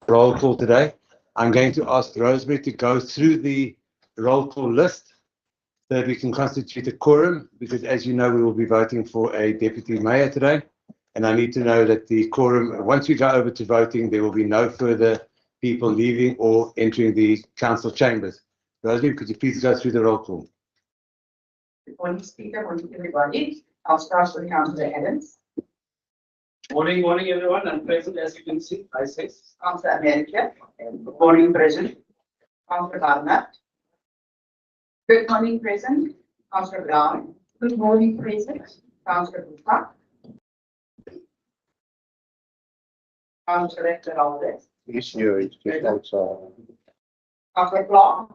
Roll call today. I'm going to ask Rosemary to go through the roll call list so that we can constitute a quorum, because as you know, we will be voting for a deputy mayor today. And I need to know that the quorum, once we go over to voting, there will be no further people leaving or entering the council chambers. Rosemary, could you please go through the roll call? Good morning, Speaker. Morning, everybody. I'll start with Councillor Adams. Morning, everyone. I'm present, as you can see. I say. Councillor America. Good morning, President. Councillor Gardner. Good morning, President. Councillor Brown. Good morning, President. Councillor Buka. Councillor Alves. This year it's just outside. Councillor Clark.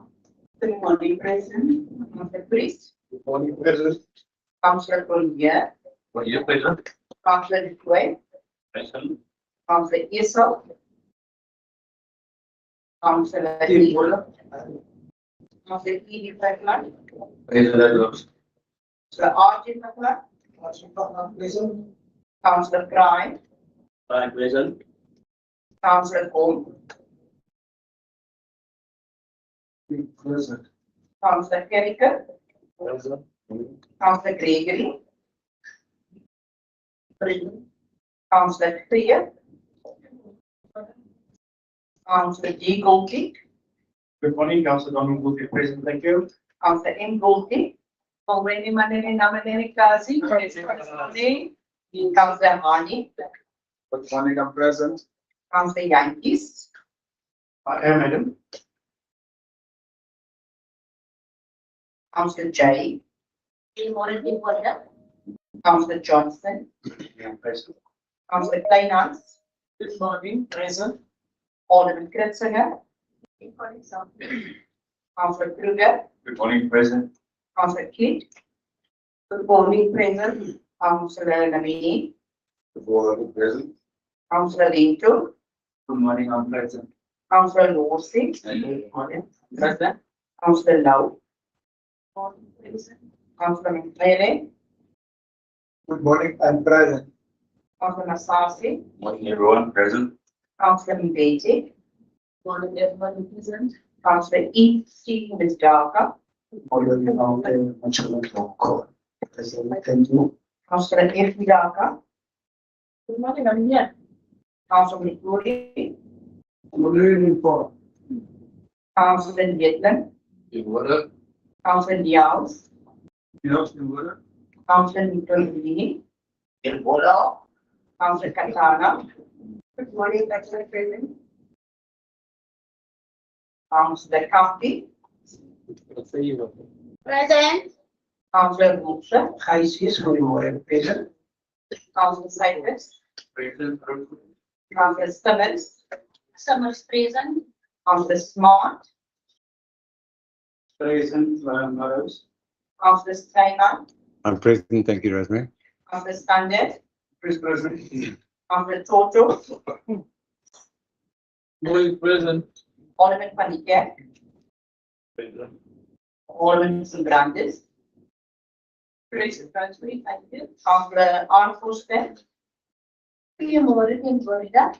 Good morning, President. Councillor Priest. Good morning, President. Councillor Collier. For your President. Councillor Dway. Present. Councillor Esau. Councillor Lee. Councillor E. Fatman. President. Councillor R.J. Fatman. Present. Councillor Prime. Present. Councillor Home. Present. Councillor Kerricker. Present. Councillor Gregory. Councillor Clear. Councillor G. Goldie. Good morning, Councillor Donald Booth, present. Thank you. Councillor M. Goldie. Already Manere Namanere Kazi. Councillor Hani. Good morning, I'm present. Councillor Yankees. I am, madam. Councillor J. Councillor Johnson. I am present. Councillor Kleinans. Good morning, present. Alderman Kritzinger. Councillor Kruger. Good morning, present. Councillor Kidd. Good morning, President. Councillor Lamini. Good morning, present. Councillor Rinto. Good morning, I'm present. Councillor Lorsi. Good morning, present. Councillor Lau. Councillor McLeary. Good morning, I'm present. Councillor Masasi. Morning, everyone, present. Councillor Mbete. Morning, everyone present. Councillor E. Stephen Misdaka. Morning, thank you. Councillor F. Midaka. Good morning, I'm here. Councillor Mikuri. Good evening, for. Councillor Vietnam. In order. Councillor Diaz. Yes, in order. Councillor Nicolini. In order. Councillor Katana. Good morning, Councillor President. Councillor County. Present. Councillor Musa. Isis, good morning, present. Councillor Cypress. Present. Councillor Simmons. Summers present. Councillor Smart. Present, Maros. Councillor Steiner. I'm present. Thank you, Rosemary. Councillor Standard. Present. Councillor Toto. Present. Alderman Panika. Present. Alderman Brandis. Present, thank you. Councillor R. Foster. Goedemorgen in Florida.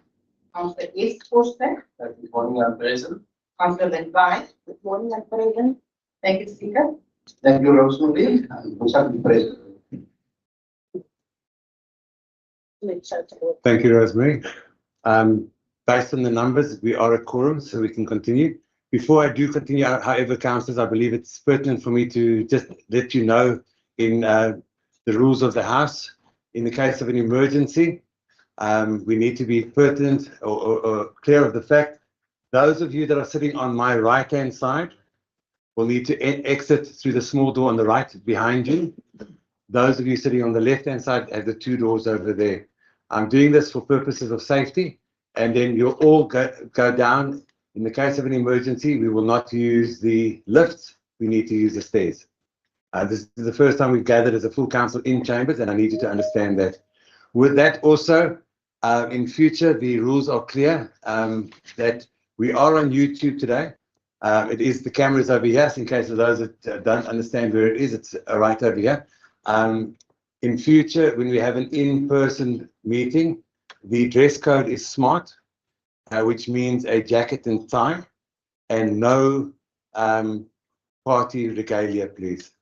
Councillor East Foster. Good morning, I'm present. Councillor Van Wyk. Good morning, I'm present. Thank you, Speaker. Thank you, Rosemary. I'm present. Thank you, Rosemary. Based on the numbers, we are a quorum, so we can continue. Before I do continue, however, councillors, I believe it's pertinent for me to just let you know in the rules of the House, in the case of an emergency, we need to be pertinent or clear of the fact, those of you that are sitting on my right-hand side will need to exit through the small door on the right behind you. Those of you sitting on the left-hand side have the two doors over there. I'm doing this for purposes of safety, and then you'll all go down. In the case of an emergency, we will not use the lifts. We need to use the stairs. This is the first time we've gathered as a full council in chambers, and I need you to understand that. With that also, in future, the rules are clear that we are on YouTube today. It is the cameras over here, so in case of those that don't understand where it is, it's right over here. In future, when we have an in-person meeting, the dress code is smart, which means a jacket and tie, and no party regalia, please.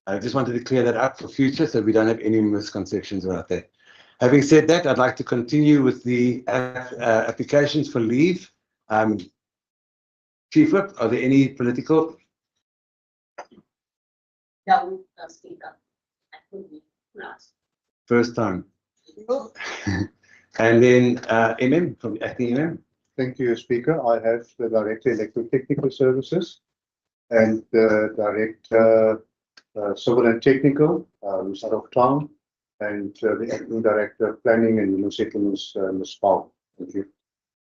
I just wanted to clear that up for future so we don't have any misconceptions about that. Having said that, I'd like to continue with the applications for leave. Chief Whip, are there any political? No, Speaker. I could be last. First time. And then MM, from acting MM. Thank you, Speaker. I have the Director Electrotechnical Services and the Director Civil and Technical, who's out of town, and the Acting Director Planning and Human Settlements, Ms. Paul. Thank you.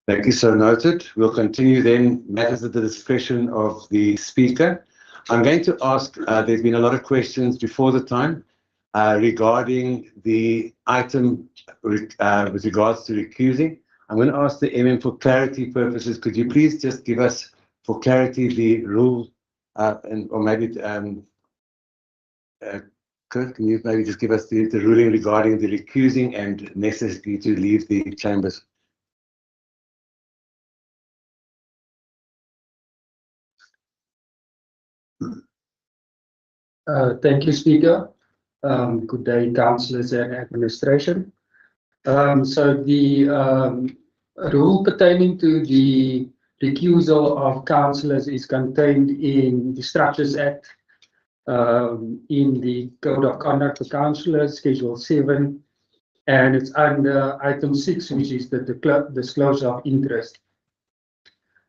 Thank you, so noted. We'll continue then matters at the discretion of the Speaker. I'm going to ask, there's been a lot of questions before the time regarding the item with regards to recusing. I'm going to ask the MM for clarity purposes. Could you please just give us, for clarity, the rule, or maybe, Kurt, can you maybe just give us the ruling regarding the recusing and necessity to leave the chambers? Thank you, Speaker. Good day, councillors and administration. So the rule pertaining to the recusal of councillors is contained in the Structures Act, in the Code of Conduct for Councillors, Schedule 7, and it's under item 6, which is the disclosure of interest.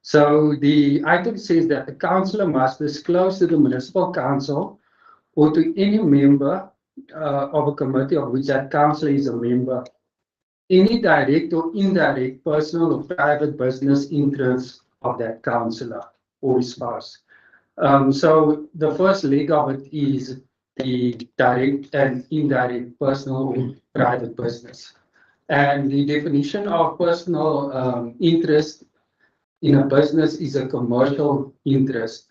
So the item says that the councillor must disclose to the municipal council or to any member of a committee of which that councillor is a member, any direct or indirect personal or private business interests of that councillor or his spouse. So the first leg of it is the direct and indirect personal or private business. And the definition of personal interest in a business is a commercial interest.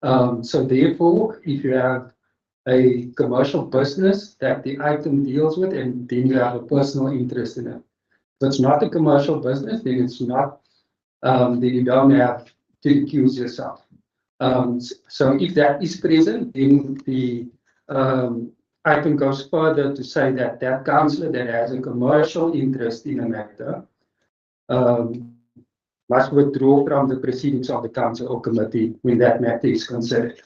So therefore, if you have a commercial business that the item deals with, and then you have a personal interest in it. If it's not a commercial business, then it's not, then you don't have to recuse yourself. So if that is present, then the item goes further to say that that councillor that has a commercial interest in a matter must withdraw from the proceedings of the council or committee when that matter is considered.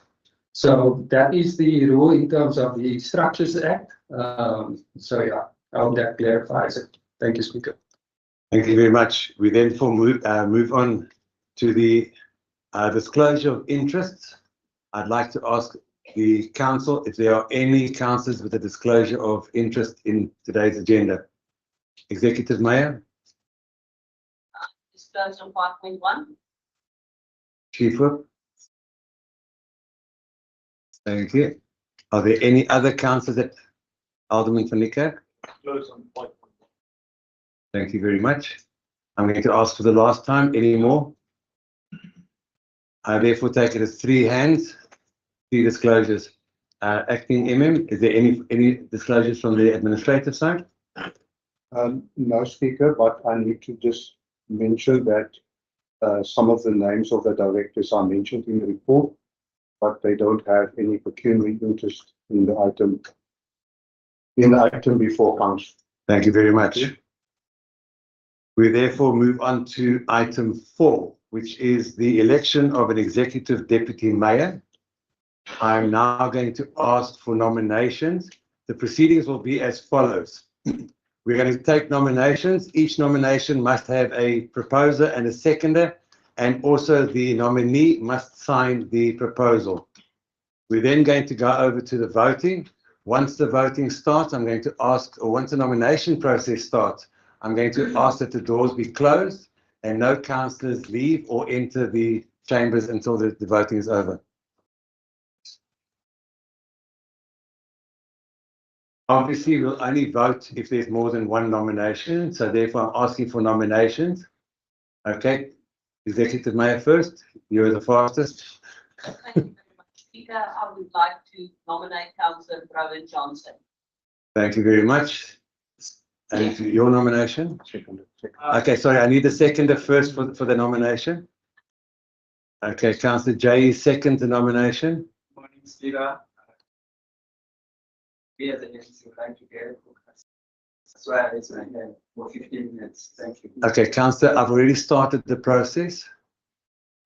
So that is the rule in terms of the Structures Act. So yeah, I hope that clarifies it. Thank you, Speaker. Thank you very much. We then move on to the disclosure of interests. I'd like to ask the council if there are any councillors with a disclosure of interest in today's agenda. Executive Mayor. Disclosure 5.1. Chief Whip. Thank you. Are there any other councillors that Alderman van Niekerk? Close on point. Thank you very much. I'm going to ask for the last time, any more? I therefore take it as 3 hands, 3 disclosures. Acting MM, is there any disclosures from the administrative side? No, Speaker, but I need to just mention that some of the names of the directors are mentioned in the report, but they don't have any pecuniary interest in the item before council. Thank you very much. We therefore move on to item 4, which is the election of an executive deputy mayor. I'm now going to ask for nominations. The proceedings will be as follows. We're going to take nominations. Each nomination must have a proposer and a seconder, and also the nominee must sign the proposal. We're then going to go over to the voting. Once the voting starts, I'm going to ask, or once the nomination process starts, I'm going to ask that the doors be closed and no councillors leave or enter the chambers until the voting is over. Obviously, we'll only vote if there's more than 1 nomination, so therefore I'm asking for nominations. Okay, Executive Mayor first, you're the fastest. Thank you very much, Speaker. I would like to nominate Councillor Rowan Johnson. Thank you very much. And your nomination? Second. Okay, sorry, I need a seconder first for the nomination. Okay, Councillor J second the nomination. Morning, Speaker. We as an agency would like to get that's why I raised my hand for 15 minutes. Thank you. Okay, Councillor, I've already started the process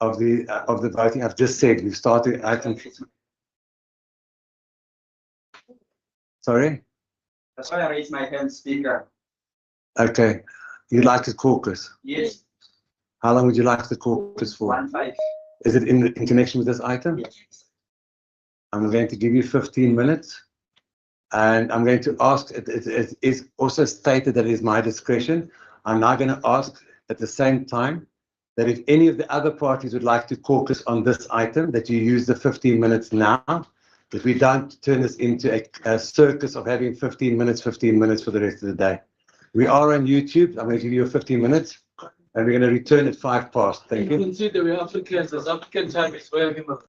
of the voting. I've just said we've started item. Sorry? That's why I raised my hand, Speaker. Okay, you'd like to caucus? Yes. How long would you like the caucus for? 1-5. Is it in connection with this item? Yes. I'm going to give you 15 minutes. And I'm going to ask, it is also stated that it is my discretion. I'm now going to ask at the same time that if any of the other parties would like to caucus on this item, that you use the 15 minutes now, that we don't turn this into a circus of having 15 minutes for the rest of the day. We are on YouTube. I'm going to give you 15 minutes, and we're going to return at 5 past. Thank you. Consider we applicants, as applicant time is very much.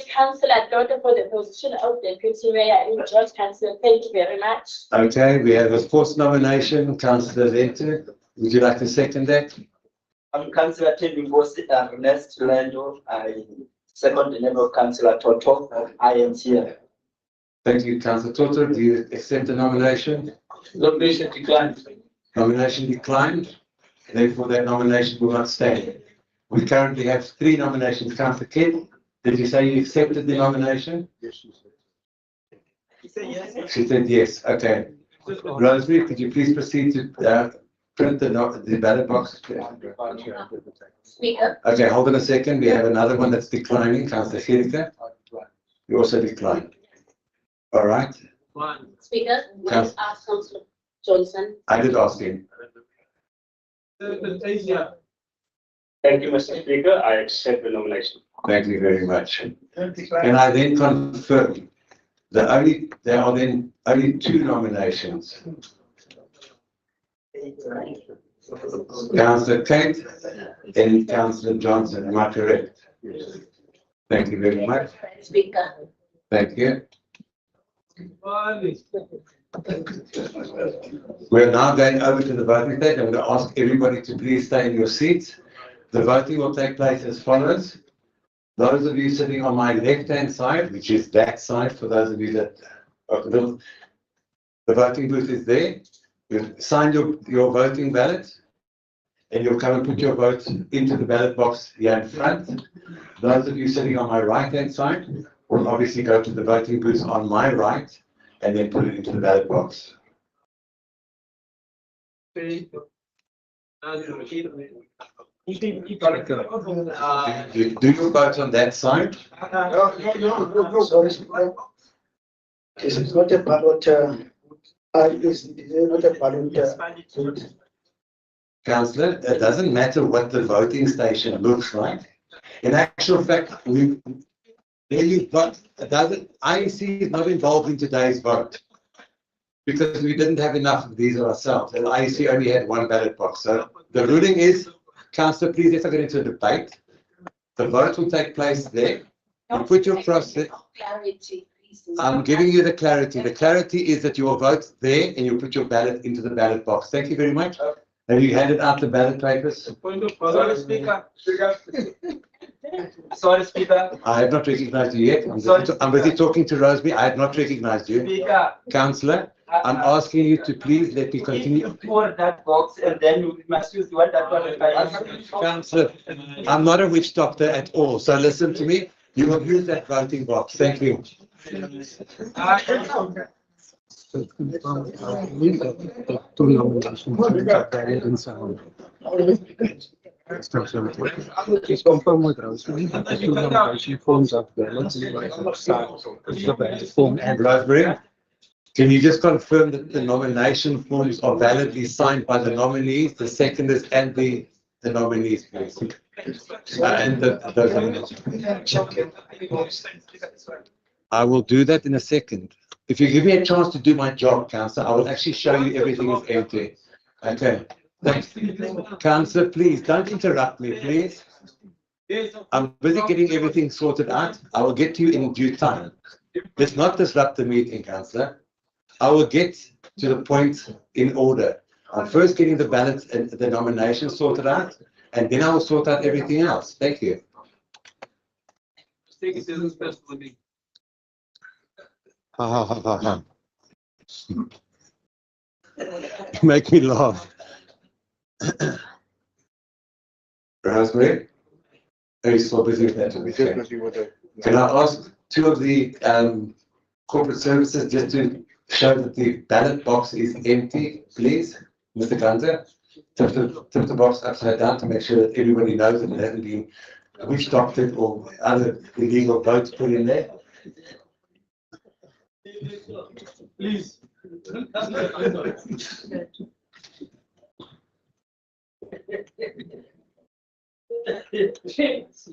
Councillor Daughter for the position of Deputy Mayor in George Council. Thank you very much. Okay, we have a fourth nomination, Councillor Venter. Would you like to second that? I'm Councillor Teddy Bosi, Ernest Lando. I second the name of Councillor Toto. I am here. Thank you, Councillor Toto. Do you accept the nomination? Nomination declined. Nomination declined. Therefore, that nomination will not stand. We currently have 3 nominations. Councillor Kidd, did you say you accepted the nomination? Yes, she said. He said yes. She said yes. Okay. Rosemary, could you please proceed to print the ballot box? Speaker, Okay, hold on a second. We have another one that's declining. Councillor Gericke, you also declined. All right. One. Speaker, Yes. ask Councillor Johnson. I did ask him. Asia. Thank you, Mr. Speaker. I accept the nomination. Thank you very much. Can I then confirm there are then only 2 nominations? Councillor Kate and Councillor Johnson, am I correct? Yes. Thank you very much. Speaker, Thank you. One. We're now going over to the voting stage. I'm going to ask everybody to please stay in your seats. The voting will take place as follows. Those of you sitting on my left-hand side, which is that side, for those of you that are the voting booth is there. You sign your voting ballot, and you'll come and put your vote into the ballot box here in front. Those of you sitting on my right-hand side will obviously go to the voting booth on my right, and then put it into the ballot box. Three. You do your vote on that side. No, sorry. This is not a ballot, is not a ballot. Councillor, it doesn't matter what the voting station looks like. In actual fact, IEC is not involved in today's vote because we didn't have enough of these ourselves, and IEC only had 1 ballot box. So the ruling is, Councillor, please let's not get into a debate. The vote will take place there. You put your cross there. clarity, please. I'm giving you the clarity. The clarity is that you will vote there and you put your ballot into the ballot box. Thank you very much. Have you handed out the ballot papers? Point of order, Speaker. Sorry, Speaker. I have not recognized you yet. I'm busy talking to Rosemary. I have not recognized you. Speaker. Councillor, I'm asking you to please let me continue. For that box and then you must use the one that one. Councillor, I'm not a witch doctor at all. So listen to me. You will use that voting box. Thank you. Please confirm with Rosemary that the 2 nomination forms of ballots the form and Rosemary, can you just confirm that the nomination forms are validly signed by the nominees, the seconders, and the nominees, please? I will do that in a second. If you give me a chance to do my job, Councillor, I will actually show you everything is empty. Okay. Thanks. Councillor, please don't interrupt me, please. I'm busy getting everything sorted out. I will get to you in due time. Let's not disrupt the meeting, Councillor. I will get to the point in order. I'm first getting the ballots and the nominations sorted out, and then I will sort out everything else. Thank you. Take it as a special meeting. Make me laugh. Rosemary? Are you still busy with that? Just busy with it. Can I ask two of the corporate services just to show that the ballot box is empty, please? Mr. Gunter, tip the box upside down to make sure that everybody knows that it hasn't been witch doctored or other illegal votes put in there. Please. Please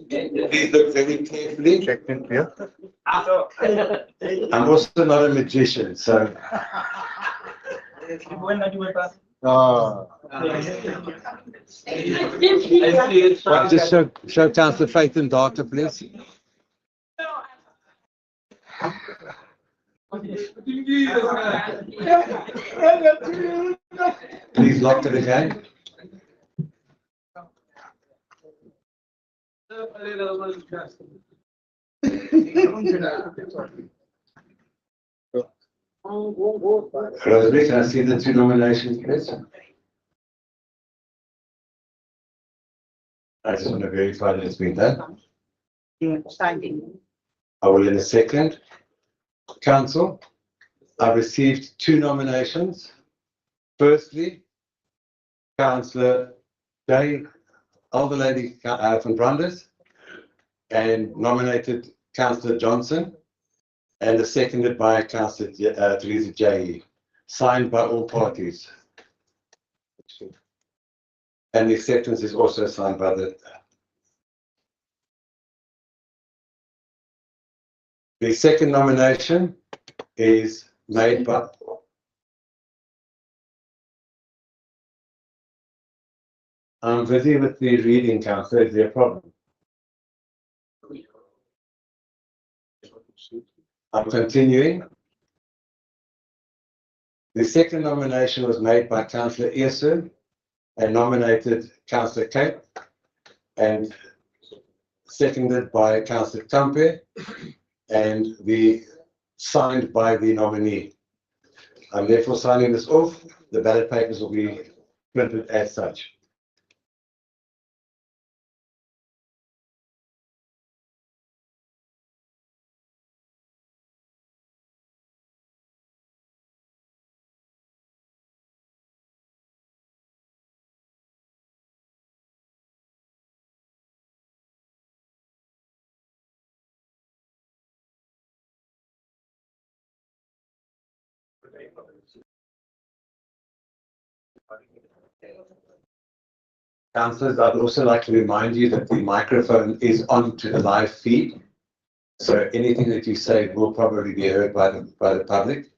look very carefully. Checked in clear. I'm also not a magician, so Ah, just show Councillor Faith and Data, please. Please lock it again. Rosemary, can I see the two nominations, please? I just want to verify that it's been done. I will in a second. Council, I've received two nominations. Firstly, Councillor J. Alderlady van Branders, and nominated Councillor Johnson, and seconded by Councillor Teresa J. Signed by all parties. And the acceptance is also signed by the second nomination is made by I'm busy with the reading, Councillor. Is there a problem? I'm continuing. The second nomination was made by Councillor Earson and nominated Councillor Cape and seconded by Councillor Tampe and signed by the nominee. I'm therefore signing this off. The ballot papers will be printed as such. Councillors, I'd also like to remind you that the microphone is on to the live feed. So anything that you say will probably be heard by the public.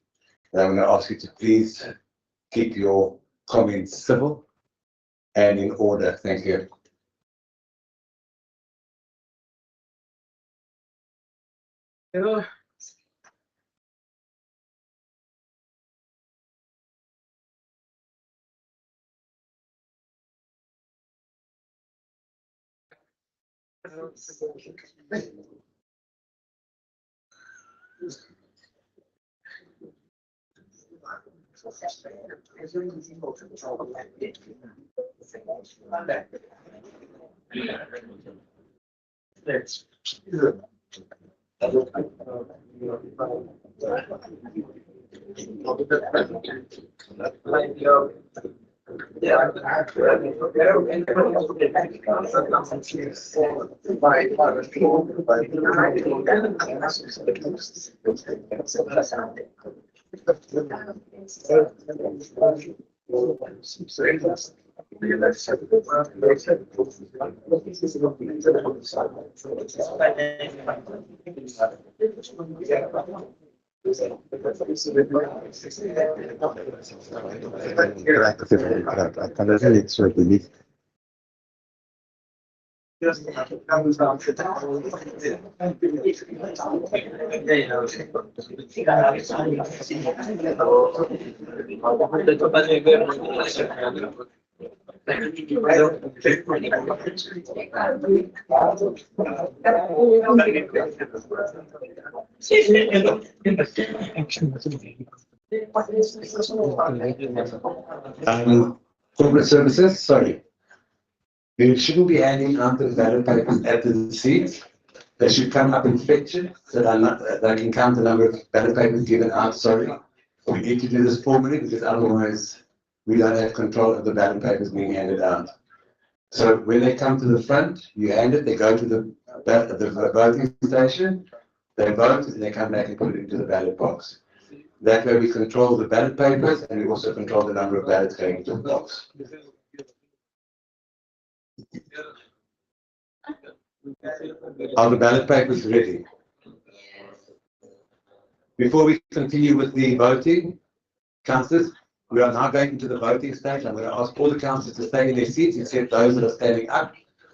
And I'm going to ask you to please keep your comments civil and in order. Thank you. Hello. Corporate services, sorry. You shouldn't be handing out the ballot papers at the seats. They should come up and fetch it so that I can count the number of ballot papers given out. Sorry. We need to do this formally because otherwise we don't have control of the ballot papers being handed out. So when they come to the front, you hand it, they go to the voting station, they vote, and they come back and put it into the ballot box. That way we control the ballot papers and we also control the number of ballots going into the box. Are the ballot papers ready? Before we continue with the voting, councillors, we are now going into the voting stage. I'm going to ask all the councillors to stay in their seats except those that are standing up.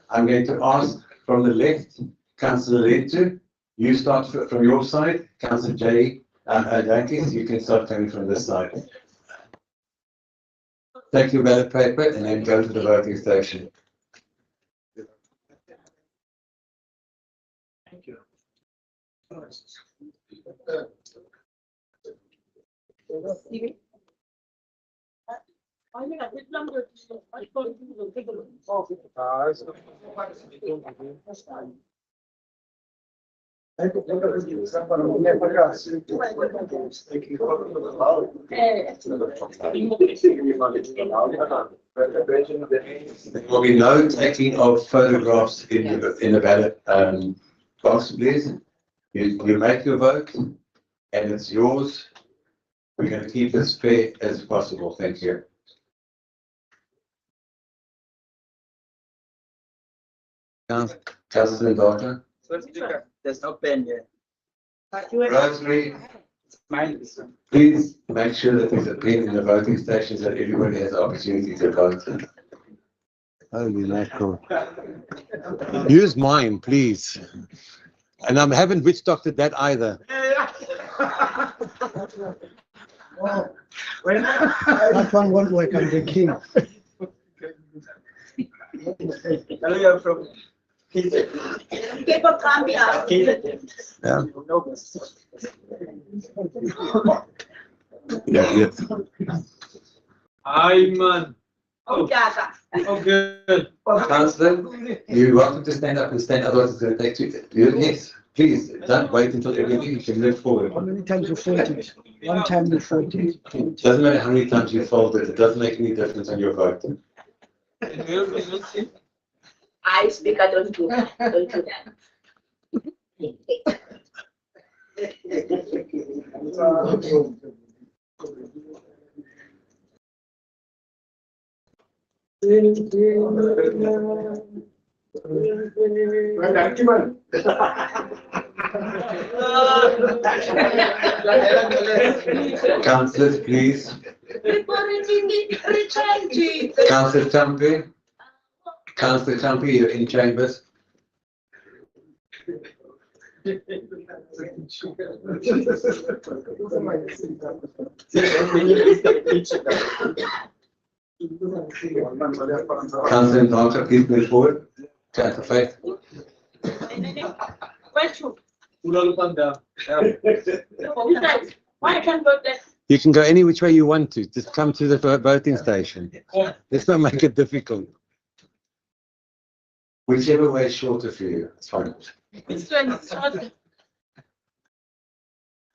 I'm going to ask from the left, Councillor Letu, you start from your side. Councillor J. Yankees, you can start coming from this side. Take your ballot paper and then go to the voting station. Thank you. There will be no taking of photographs in the ballot box, please. You make your vote and it's yours. We're going to keep it as fair as possible. Thank you. Councillor Doctor. There's no pen here. Rosemary, please make sure that there's a pen in the voting stations that everybody has the opportunity to vote. Holy mackerel. Use mine, please. And I haven't witch doctored that either. That one won't work, I'm the king. Hello, from People can't be out. Yeah. Yeah. Hi, man. Oh, yeah. Oh, good. Councillor, you're welcome to stand up and stand, otherwise it's going to take you. Yes, please, don't wait until everything, you can move forward. How many times you fold it? One time you fold it. It doesn't matter how many times you fold it, it doesn't make any difference on your vote. I speak, I don't do that. Don't do that. Councillors, please. Councillor Champion. Councillor Champion, you're in chambers. Councillor Donker, please move forward. Councillor Faith. Why can't vote that? You can go any which way you want to. Just come to the voting station. Let's not make it difficult. Whichever way is shorter for you, it's fine. This one is short.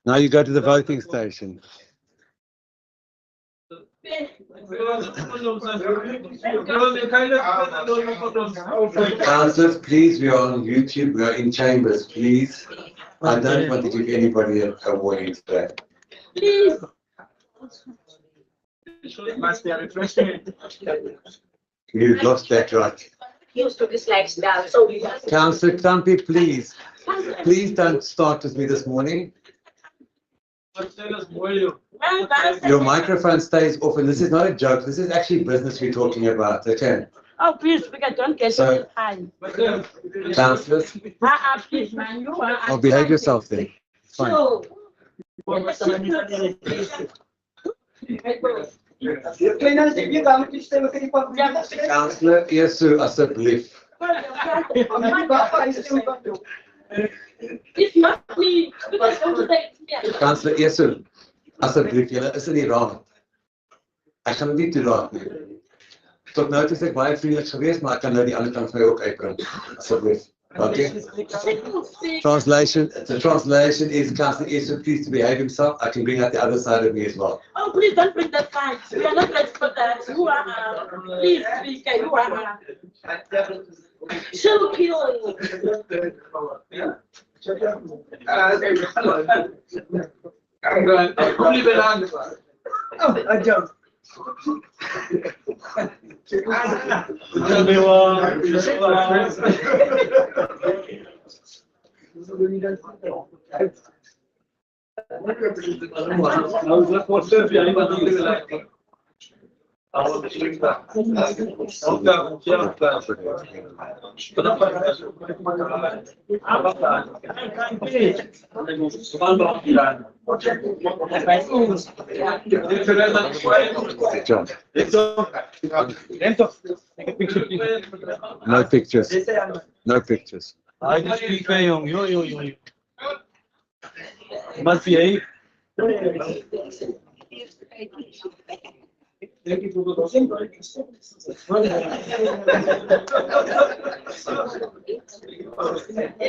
Now you go to the voting station. Councillors, please, we are on YouTube, we are in chambers, please. I don't want to give anybody a warning today. Please. You've lost that right. Used to this lifestyle, so we have. Councillor Trumpy, please don't start with me this morning. Your microphone stays off, and this is not a joke. This is actually business we're talking about. Okay. Oh, please, because don't get So- time. Councillors, Please, man, you are. I'll behave yourself then. Fine. So, Councillor Yesu Asseblief. it's not me. Because don't say, yeah. Councillor Yesu Asseblief, julle is in die raad. Ek gaan dit nie toelaat nie. Tot nou toe is ek baie vriendelik geweest, maar ek kan nou die ander kant van my ook uitbring. Asseblief. Okay. The translation is Councillor Esther pleased to behave himself. I can bring out the other side of me as well. Oh, please don't bring that side. We are not ready for that. You are, please, speaker, you are. She'll kill you. No pictures. No pictures. I just speak young. Yo. Must be eight.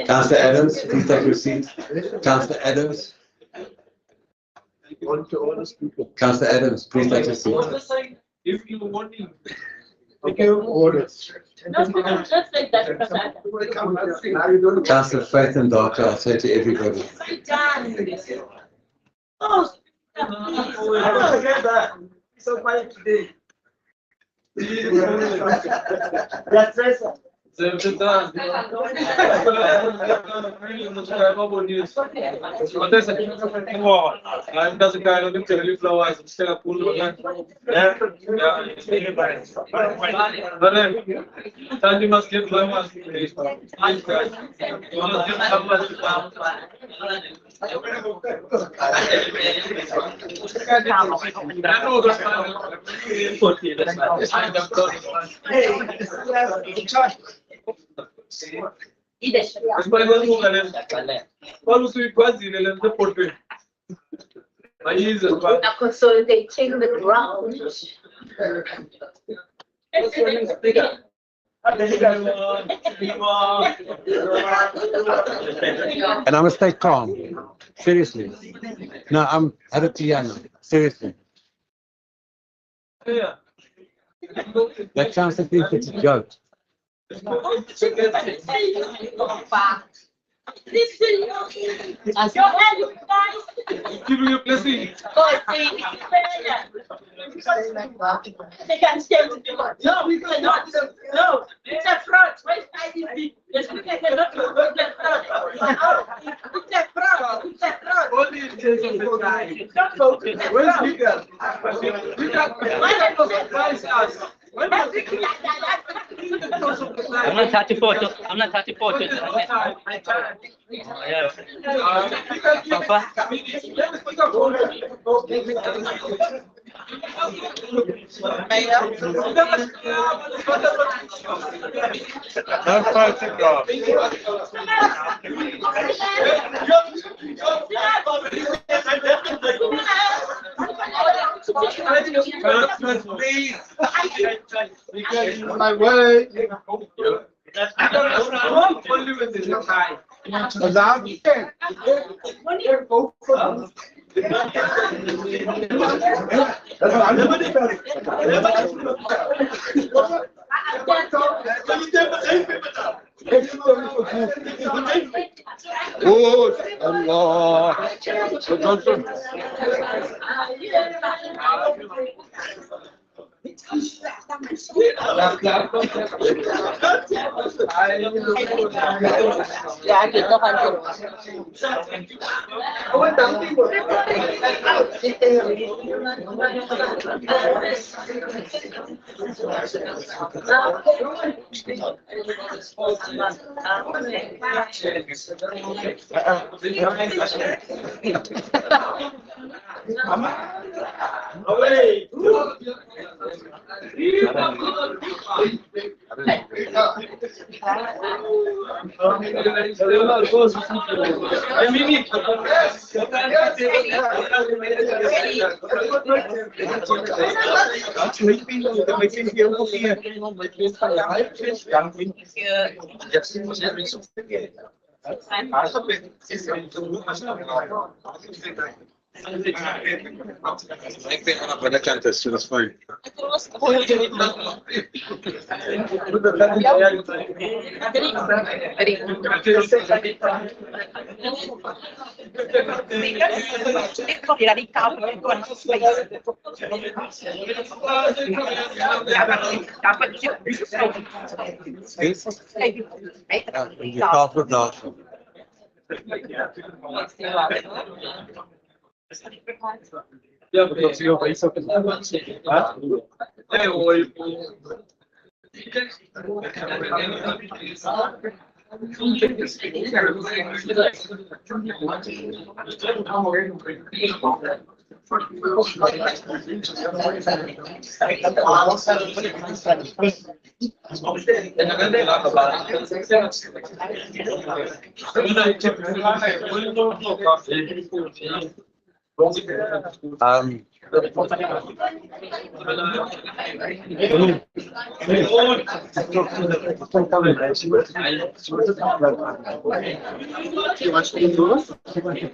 Councillor Adams, please take your seat. Councillor Adams. Councillor Adams, please take your seat. If you want him. Just like that. Councillor Faith and Doctor, I'll say to everybody. Oh. So quiet today. That's right. I'm just a guy looking to really flowers instead of pool. But then you must give flowers. Consolidating the ground. And I must stay calm. Seriously. No, I'm at a piano. Seriously. That councillor thinks it's a joke. Give me a blessing. They can stay with you. No, we cannot. No, it's a fraud. Where's IDP? Yes, we cannot. It's a fraud. It's a fraud. It's a fraud. Only in case of the guy. Don't vote. It's a Where's fraud. Miguel? Why don't you surprise us? I'm not 34. I'm not 34. Yeah. Papa. No photograph. Please. My way. Oh, Allah. Yeah, kita kan. Away. Ik ben aan de binnenkant, dus dat is fijn. Je tafel daar. Ja, maar dat zie je ook iets op het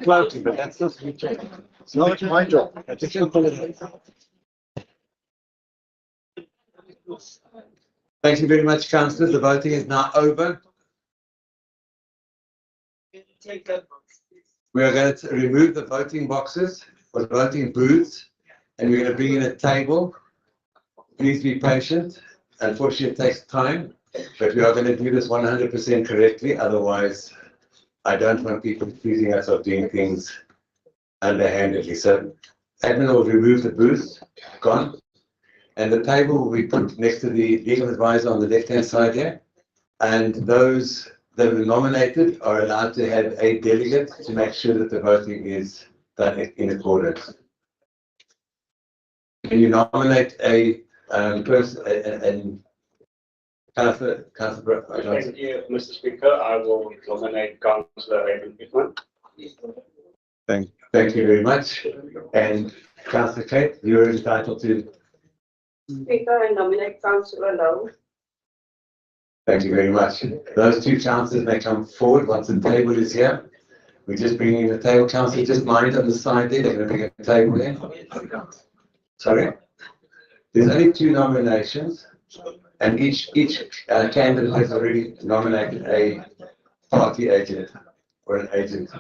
Clouting, but that's just it's not my job. It's a simple. Thank you very much, Councillors. The voting is now over. We are going to remove the voting boxes or the voting booths, and we're going to bring in a table. Please be patient. Unfortunately, it takes time, but we are going to do this 100% correctly. Otherwise, I don't want people accusing us of doing things underhandedly. So, admin will remove the booths, gone, and the table will be put next to the legal advisor on the left-hand side here, and those that were nominated are allowed to have a delegate to make sure that the voting is done in accordance. Can you nominate a person and Councillor Johnson? Thank you, Mr. Speaker. I will nominate Councillor Raymond Pittman. Thank you very much. And Councillor Kate, you're entitled to. Speaker, I nominate Councillor Lowe. Thank you very much. Those two councillors may come forward once the table is here. We're just bringing the table. Councillor, just mind on the side there. They're going to bring a table in. Sorry? There's only 2 nominations, and each candidate has already nominated a party agent or an agent.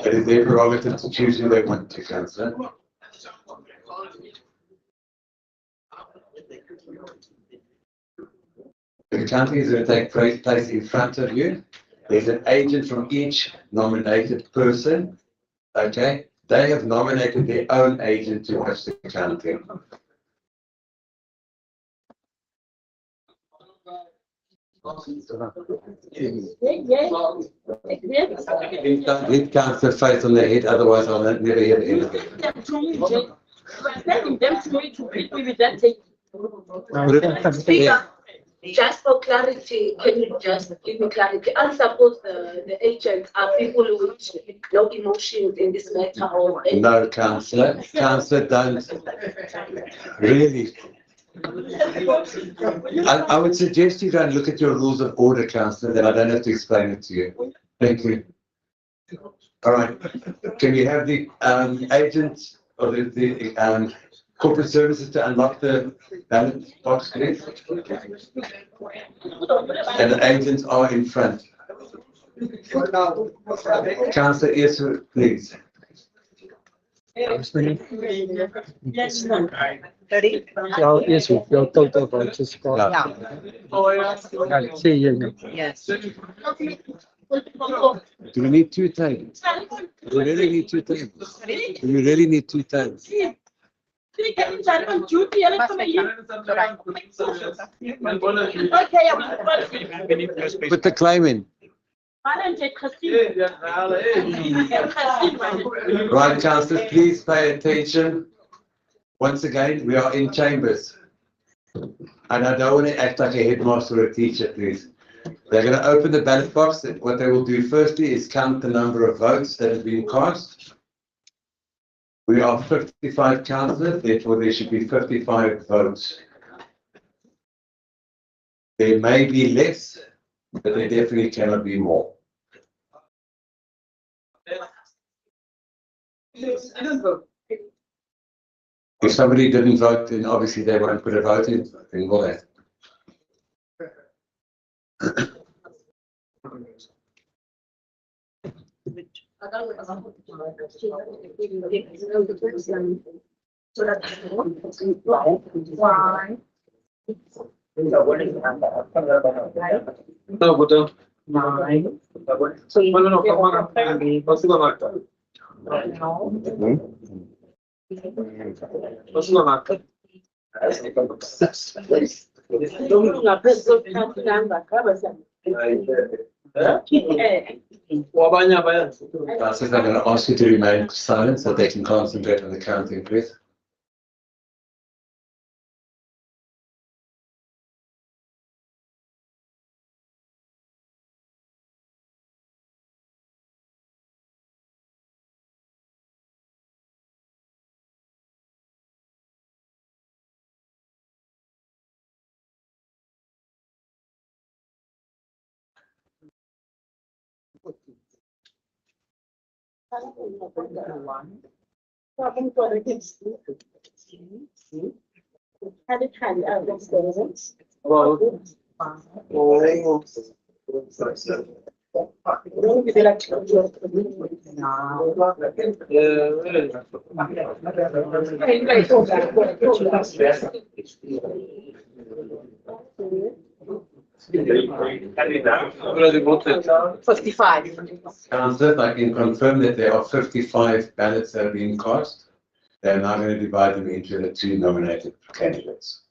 It is their prerogative to choose who they want to, Councillor. The counting is going to take place in front of you. There's an agent from each nominated person. Okay? They have nominated their own agent to watch the counting. Hit Councillor face on the head, otherwise I'll never hear the end of it. Speaker, just for clarity, can you just give me clarity? I suppose the agents are people with no emotions in this matter or No, Councillor. Councillor, don't. Really. I would suggest you go and look at your rules of order, Councillor, then I don't have to explain it to you. Thank you. All right. Can you have the agent or the corporate services to unlock the ballot box, please? And the agents are in front. Councillor Esau, please. Yes, your total votes is called. Yes. Do we need 2 tables? Do we really need 2 tables? Do we really need 2 tables? Put the claim in. Right, councillors, please pay attention. Once again, we are in chambers. And I don't want to act like a headmaster or a teacher, please. They're going to open the ballot box. What they will do firstly is count the number of votes that have been cast. We are 55 councillors, therefore there should be 55 votes. There may be less, but there definitely cannot be more. If somebody didn't vote, then obviously they won't put a vote in, will they? No, but nine. No, come on. What's the matter? What's the matter? Councillors, I'm going to ask you to remain silent so they can concentrate on the counting, please. Had it hand out those things. $55. Councillors, I can confirm that there are 55 ballots that are being cast. They're now going to divide them into the two nominated candidates.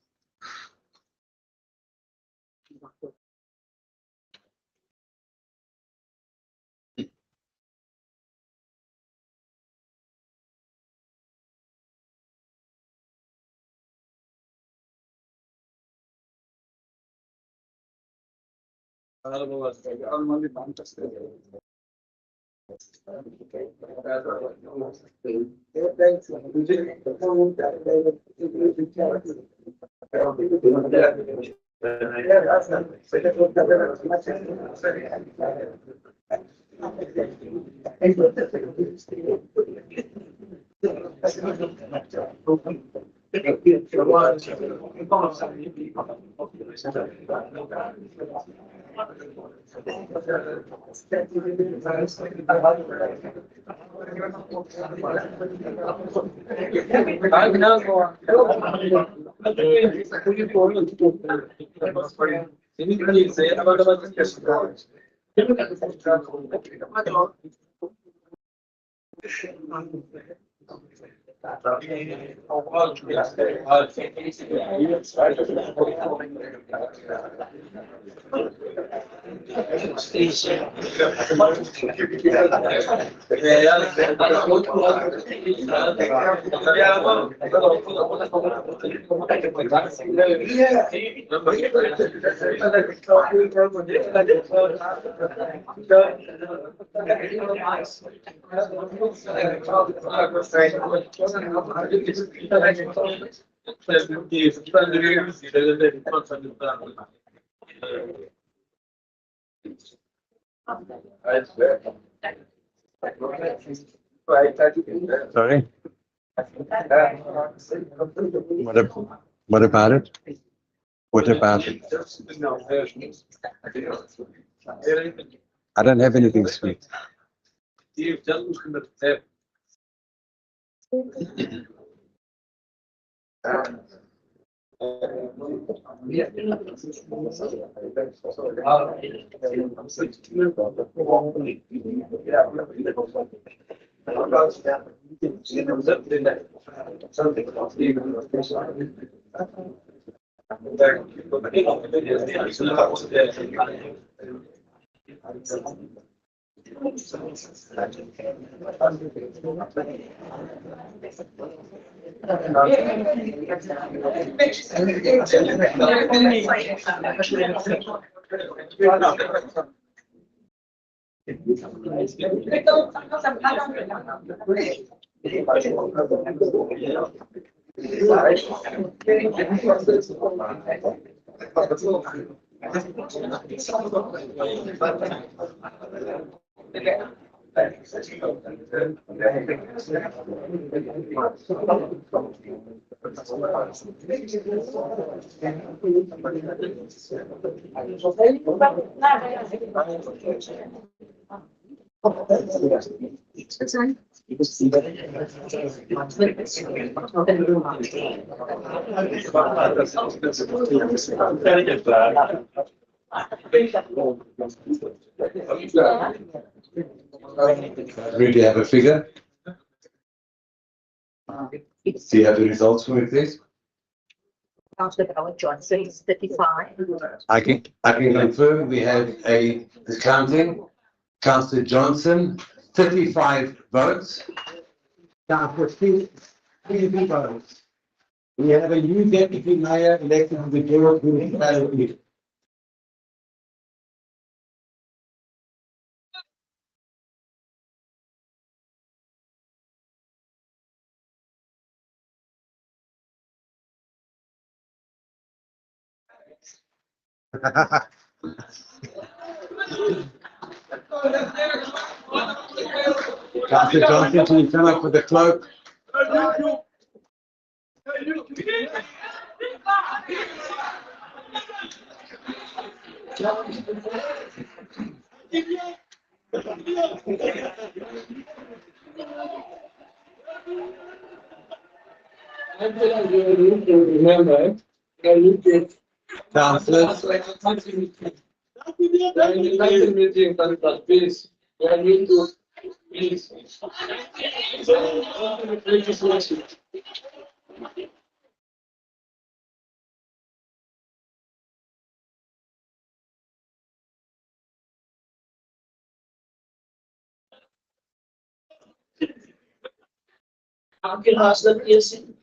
Sorry? What about it? What about it? I don't have anything sweet. Really have a figure? Do you have the results for me, please? Councillor Ballot Johnson is 35. I can confirm we have the counting. Councillor Johnson, 35 votes. Councillor Steve, 3 votes. We have a new deputy mayor elected to the General Municipality. Councillor Johnson, can you come up with the cloak? Remember, Councillors, meeting, please. I need to, please. Uncle Hassan Pearson.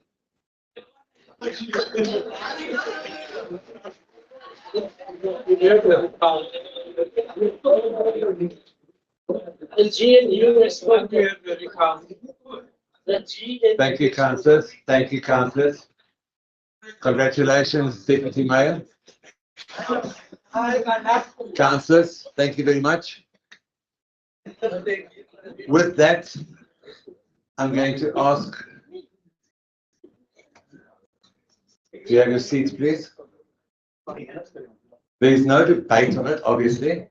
The GNU responded. thank you, councillors. Thank you, councillors. Congratulations, Deputy Mayor. Councillors, thank you very much. With that, I'm going to ask. Do you have your seats, please? There is no debate on it, obviously,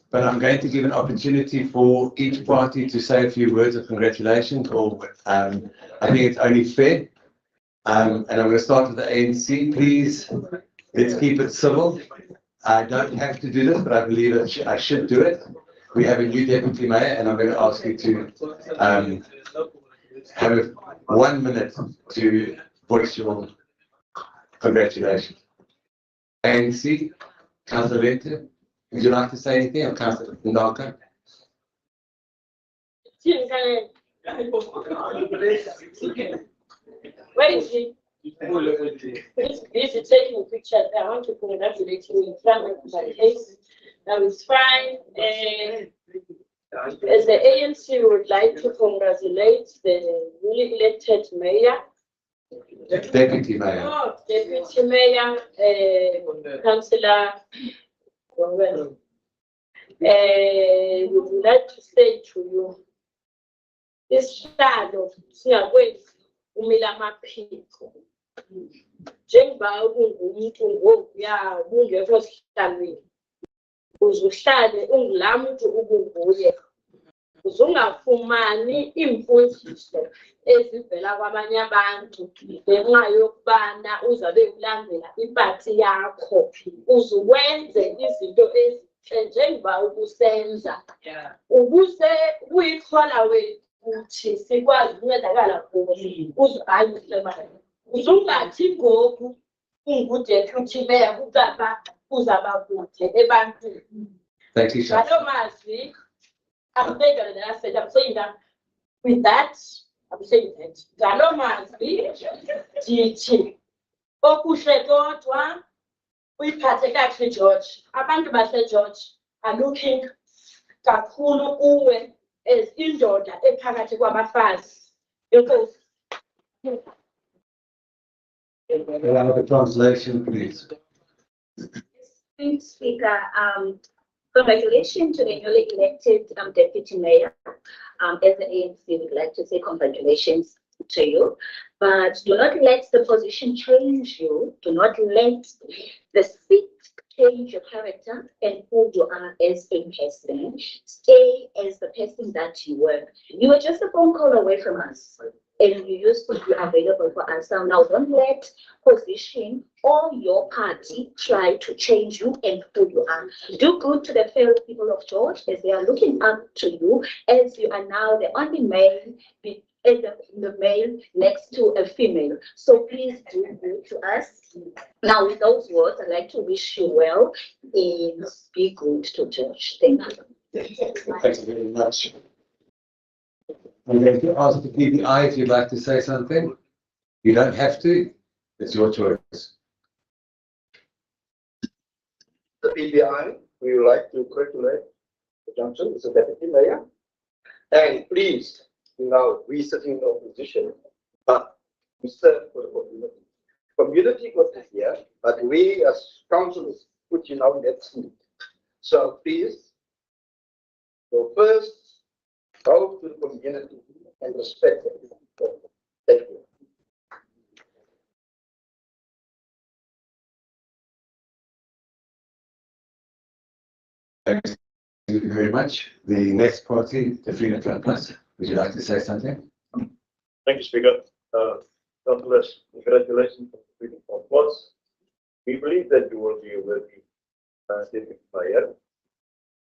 but I'm going to give an opportunity for each party to say a few words of congratulations, or I think it's only fair. And I'm going to start with the ANC. Please, let's keep it civil. I don't have to do this, but I believe that I should do it. We have a new deputy mayor, and I'm going to ask you to have 1 minute to voice your congratulations. ANC, Councillor Venter, would you like to say anything, or Councillor Ndaka? Where is he? This is taking pictures. I want to congratulate you in front of my case. Now it's fine. As the ANC would like to congratulate the newly elected mayor. Deputy Mayor. Oh, Deputy Mayor, Councillor. We would like to say to you, this shadow, umila amaphiko njengoba ungumuntu ngokuya ungekho sihlalweni uzuhlale ungula muntu ubunguye uzungafumani imfundiso ezivela kwabanye abantu ngenxa yokubana uzabe ulandela imphathi yakho uzukwenze izinto ezinhle njengoba ukusenza ubuse uyikhola wethu ukuthi sikwazi ukuncedakala kubo uzungathi ngoku ungudeputy mayor uzaba kude ebantwini. Thank you, Ngalo mazwi I'm bigger than I said, I'm saying that with that, I'm saying that. Galomanzi, GT. Okuhle kodwa, uyiphathe kahle George. Abantu base-George are looking kakhulu kuwe as indoda ephakathi kwabafazi. Enkosi. Allow the translation, please. Thanks, Speaker. Congratulations to the newly elected Deputy Mayor. As the ANC, we'd like to say congratulations to you. But do not let the position change you. Do not let the seat change your character and who you are as a person. Stay as the person that you were. You were just a phone call away from us, and you used to be available for us. So now don't let position or your party try to change you and who you are. Do good to the fellow people of George as they are looking up to you, as you are now the only male, the male next to a female. So please do good to us. Now with those words, I'd like to wish you well and be good to George. Thank you. Thank you very much. I'm going to ask the PPI if you'd like to say something. You don't have to. It's your choice. The PPI, we would like to congratulate Johnson as a deputy mayor. And please, we sitting in opposition, but we serve for the community. Community got us here, but we as councillors put you now in that seat. So please, go first, go to the community and respect it. Thank you. Thank you very much. The next party, the Freedom Front Plus. Would you like to say something? Thank you, Speaker. Councillors, congratulations on the Freedom Front Plus. We believe that you will be a worthy deputy mayor.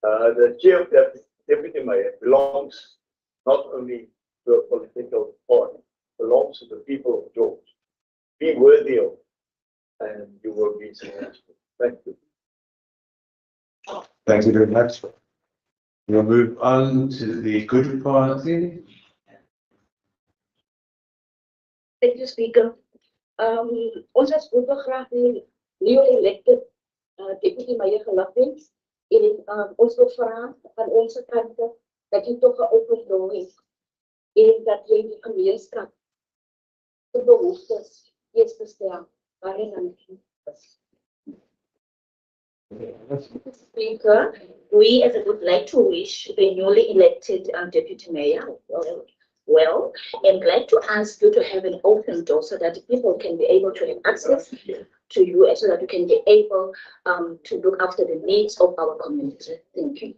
The chair of the deputy mayor belongs not only to a political party, belongs to the people of George. Be worthy of, and you will be successful. Thank you. Thank you very much. We'll move on to the Good Party. Thank you, Speaker. Ons as goed graag die newly elected deputy mayor geluk en ons wil vra van onze kant dat jy toch 'n open door is en dat jy die gemeenskap se behoeftes eers stel waarin dan Speaker, we as a would like to wish the newly elected deputy mayor well, and like to ask you to have an open door so that people can be able to have access to you and so that you can be able to look after the needs of our community. Thank you.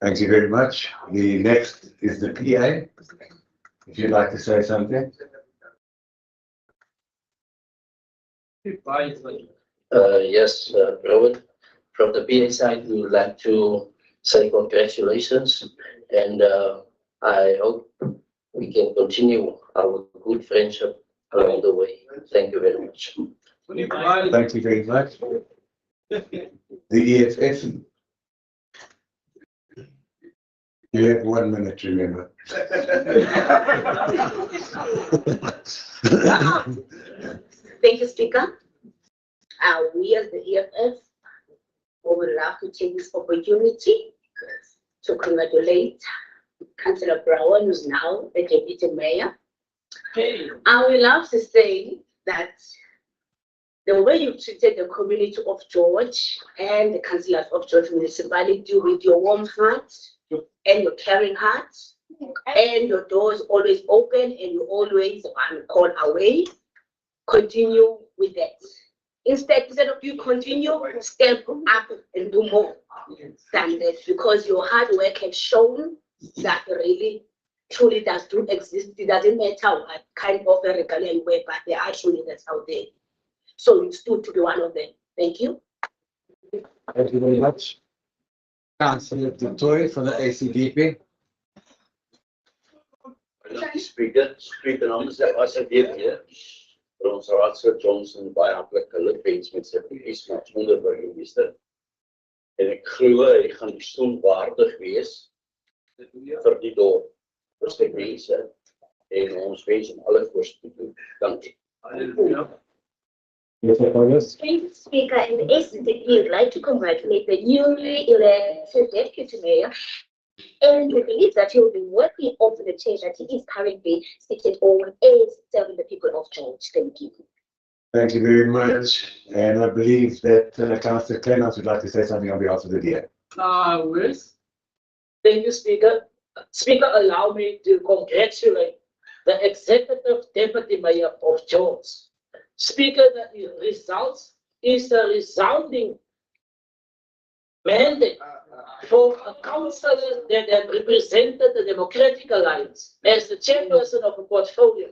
Thank you very much. The next is the PA. If you'd like to say something. Yes, Rowan. From the PA side, we would like to say congratulations, and I hope we can continue our good friendship along the way. Thank you very much. Thank you very much. The EFF. You have 1 minute, remember. Thank you, Speaker. We as the EFF would love to take this opportunity to congratulate Councillor Brown, who's now the deputy mayor. I would love to say that the way you've treated the community of George and the councillors of George municipality with your warm heart and your caring heart, and your doors always open and you always call away, continue with that. Instead of you continue, step up and do more than that, because your hard work has shown that really truly does exist. It doesn't matter what kind of a rebellion way, but there are truly that's out there. So you stood to be one of them. Thank you. Thank you very much. Councillor Victoria from the ACDP. Speaker namens die ACDP vir ons raadslid Johnson baie hartlik gelukwens met sy verkies as onderburgemeester. En ek glo hy gaan die stoel waardig wees. vir die dorp. Respek mense en ons wens om alle voorspoed toe. Dankie. Thank you, Speaker. And the SDP would like to congratulate the newly elected deputy mayor. And we believe that he will be working over the change that he is currently seated on is serving the people of George. Thank you. Thank you very much. And I believe that Councillor Clements would like to say something on behalf of the DA. Yes. Thank you, Speaker. Speaker, allow me to congratulate the Executive Deputy Mayor of George. Speaker, the results is a resounding mandate for a councillor that have represented the Democratic Alliance as the chairperson of a portfolio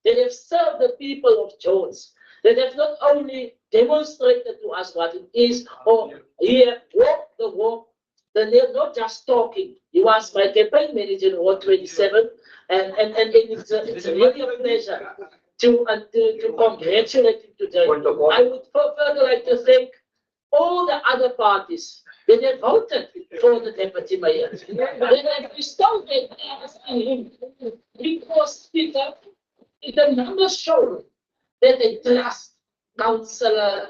that have served the people of George, that have not only demonstrated to us what it is, or here walk the walk, that they're not just talking. He was my campaign manager in Ward 27, and it's really a pleasure to congratulate him today. I would further like to thank all the other parties that have voted for the deputy mayor. That have bestowed their trust in him. Because, Speaker, the numbers show that they trust Councillor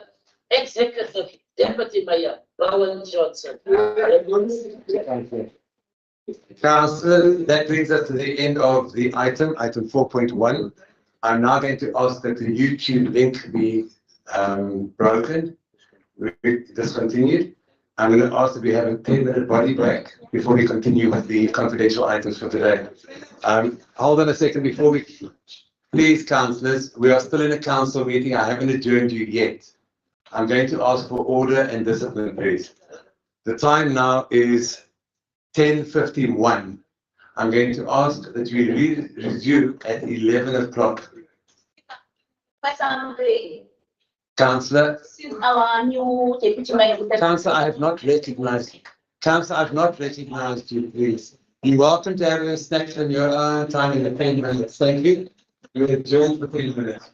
Executive Deputy Mayor Bowen Johnson. Councillor, that brings us to the end of the item 4.1. I'm now going to ask that the YouTube link be broken, discontinued. I'm going to ask that we have a 10-minute body break before we continue with the confidential items for today. Hold on a second before we... Please, councillors, we are still in a council meeting. I haven't adjourned you yet. I'm going to ask for order and discipline, please. The time now is 10:51. I'm going to ask that we resume at 11 o'clock. Councillor? Our new deputy mayor. Councillor, I have not recognized. Councillor, I've not recognized you, please. You're welcome to have a snack in your time in the 10 minutes. Thank you. We're adjourned for 10 minutes.